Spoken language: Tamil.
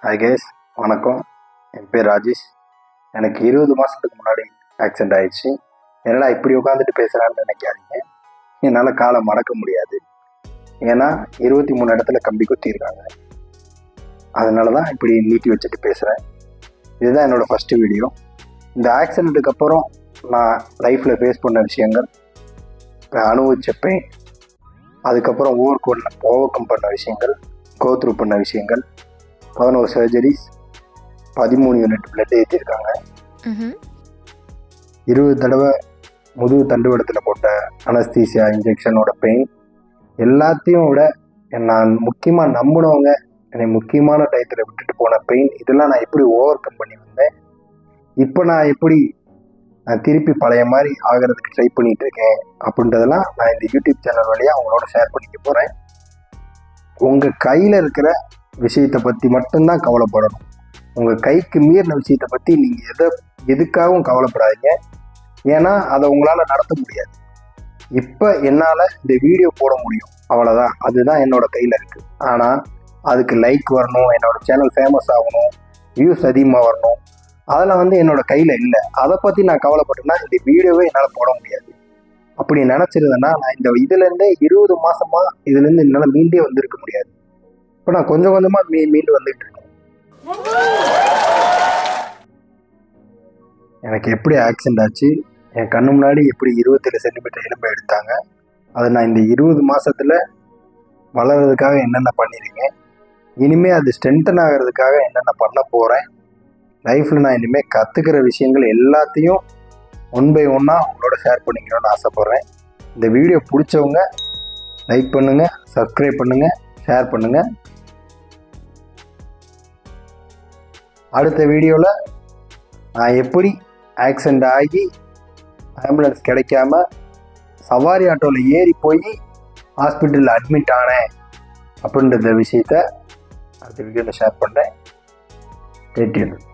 ஹாய் கேஸ், வணக்கம். என் பேர் ராஜேஷ். எனக்கு 20 மாதத்துக்கு முன்னாடி ஆக்சிடெண்ட் ஆயிடுச்சு. என்னடா இப்படி உட்காந்துட்டு பேசுகிறான்னு நினைக்காதீங்க. என்னால் காலை மடக்க முடியாது. ஏன்னா 23 இடத்துல கம்பி குத்திருக்காங்க. அதனால தான் இப்படி நீட்டி வச்சுட்டு பேசுகிறேன். இதுதான் என்னோடய ஃபஸ்ட்டு வீடியோ. இந்த ஆக்சிடெண்ட்டுக்கு அப்புறம் நான் லைஃப்பில் ஃபேஸ் பண்ண விஷயங்கள், அனுபவிச்ச பெயின், அதுக்கப்புறம் ஓவர் கம் பண்ண விஷயங்கள், கோத்ரூ பண்ண விஷயங்கள், 11 சர்ஜரிஸ், 13 யூனிட் பிளட் ஏற்றிருக்காங்க, 20 தடவை முதுகு தண்டுவடத்தில் போட்ட அனஸ்தீசியா இன்ஜெக்ஷனோட பெயின், எல்லாத்தையும் விட நான் முக்கியமாக நம்பினவங்க என்னை முக்கியமான டயத்தில் விட்டுட்டு போன பெயின், இதெல்லாம் நான் எப்படி ஓவர் கம் பண்ணி வந்தேன், இப்போ நான் எப்படி திருப்பி பழைய மாதிரி ஆகிறதுக்கு ட்ரை பண்ணிகிட்டு இருக்கேன் அப்படின்றதெல்லாம் நான் இந்த யூடியூப் சேனல் வழியாக அவங்களோட ஷேர் பண்ணிக்க போகிறேன். உங்கள் கையில் இருக்கிற விஷயத்தை பற்றி மட்டும்தான் கவலைப்படணும். உங்கள் கைக்கு மீறின விஷயத்தை பற்றி நீங்கள் எதுக்காகவும் கவலைப்படாதீங்க. ஏன்னா அதை உங்களால் நடத்த முடியாது. இப்போ என்னால் இந்த வீடியோ போட முடியும், அவ்வளோதான். அதுதான் என்னோட கையில் இருக்குது. ஆனால் அதுக்கு லைக் வரணும், என்னோடய சேனல் ஃபேமஸ் ஆகணும், வியூஸ் அதிகமாக வரணும், அதெல்லாம் என்னோட கையில் இல்லை. அதை பற்றி நான் கவலைப்பட்டேன்னா இந்த வீடியோவே என்னால் போட முடியாது. அப்படி நினச்சிருந்தேன்னா நான் இந்த இதுலேருந்தே 20 மாதமாக இதுலேருந்து என்னால் மீண்டே வந்திருக்க முடியாது. இப்போ நான் கொஞ்சம் கொஞ்சமாக மீண்டு வந்துட்டு இருக்கேன். எனக்கு எப்படி ஆக்சிடெண்ட் ஆச்சு, என் கண்ணு முன்னாடி எப்படி 27 சென்டிமீட்டர் எலும்பை எடுத்தாங்க, அதை நான் இந்த 20 மாதத்தில் வளர்கிறதுக்காக என்னென்ன பண்ணியிருக்கேன், இனிமேல் அது ஸ்ட்ரென்தன் ஆகிறதுக்காக என்னென்ன பண்ண போகிறேன், லைஃப்பில் நான் இனிமேல் கற்றுக்கிற விஷயங்கள் எல்லாத்தையும் ஒன் பை ஒன்னாக உங்களோட ஷேர் பண்ணிக்கணும்னு ஆசைப்பட்றேன். இந்த வீடியோ பிடிச்சவங்க லைக் பண்ணுங்கள், சப்ஸ்கிரைப் பண்ணுங்கள், ஷேர் பண்ணுங்கள். அடுத்த வீடியோவில் நான் எப்படி ஆக்சிடெண்ட் ஆகி ஆம்புலன்ஸ் கிடைக்காம சவாரி ஆட்டோவில் ஏறி போய் ஹாஸ்பிட்டலில் அட்மிட் ஆனேன் அப்படின்ற விஷயத்த அடுத்த வீடியோவில் ஷேர் பண்ணுறேன். Stay tuned.